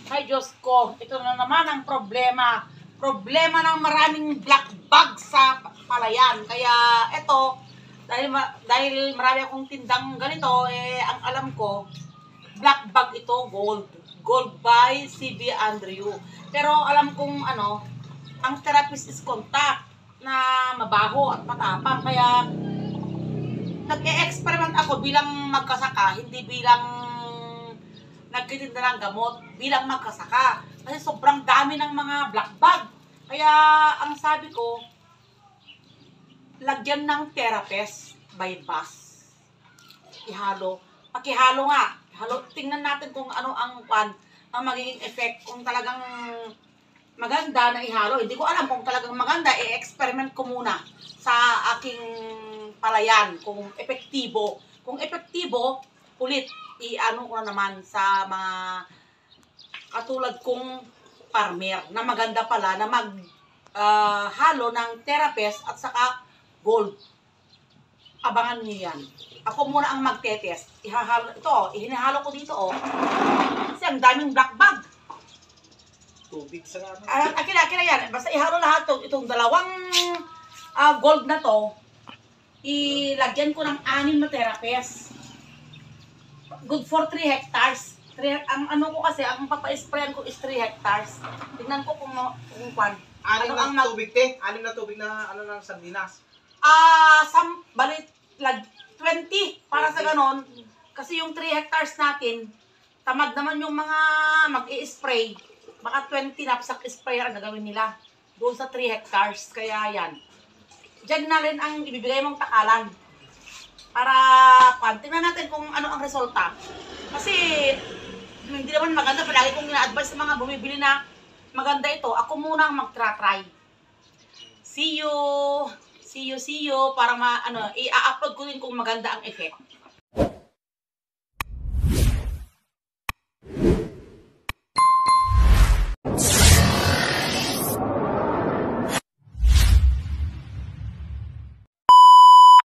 Ay, Diyos ko, ito na naman ang problema. Problema ng maraming black bag sa palayan. Kaya ito, dahil marami akong tindang ganito, ang alam ko, black bag ito, gold. Gold by CB Andrew. Pero alam kong ang therapist is contact na mabaho at matapang. Kaya nag-e-experiment ako bilang magkasaka, hindi bilang nagtitinda ng gamot, bilang magkasaka. Kasi sobrang dami ng mga black bag. Kaya ang sabi ko, lagyan ng therapist by bus. Ihalo. Pakihalo nga. Halo, tingnan natin kung ano ang magiging effect. Kung talagang maganda na ihalo. Hindi ko alam kung talagang maganda, i-experiment ko muna sa aking palayan kung epektibo. Kung epektibo, ulit, i-ano ko na naman sa mga katulad kong farmer na maganda pala na halo ng therapist at saka gold. Abangan niyo yan. Ako muna ang magtetest. Ihinahalo ko dito, Kasi ang daming black bag. Tubig sa ano. Kina yan. Basta ihalo lahat itong dalawang gold na to. Ilagyan ko ng 6 na therapist. Good for 3 hectares. Ang ano ko kasi, ang papa-sprayan ko is 3 hectares. Tingnan ko kung kwan. 6 na tubig, te. 6 na tubig na ng sardinas. Balit 20 para sa ganon. Kasi yung 3 hectares natin, tamad naman yung mga mag-i-spray. Baka 20 knapsack sprayer ang gagawin nila doon sa 3 hectares. Kaya yan. Diyan na rin ang ibibigay mong takalan. Para tingnan natin kung ano ang resulta. Kasi hindi naman maganda. Palagi kong ina-advise sa mga bumibili na maganda ito. Ako muna ang mag-try. See you. Para i-upload ko din kung maganda ang effect.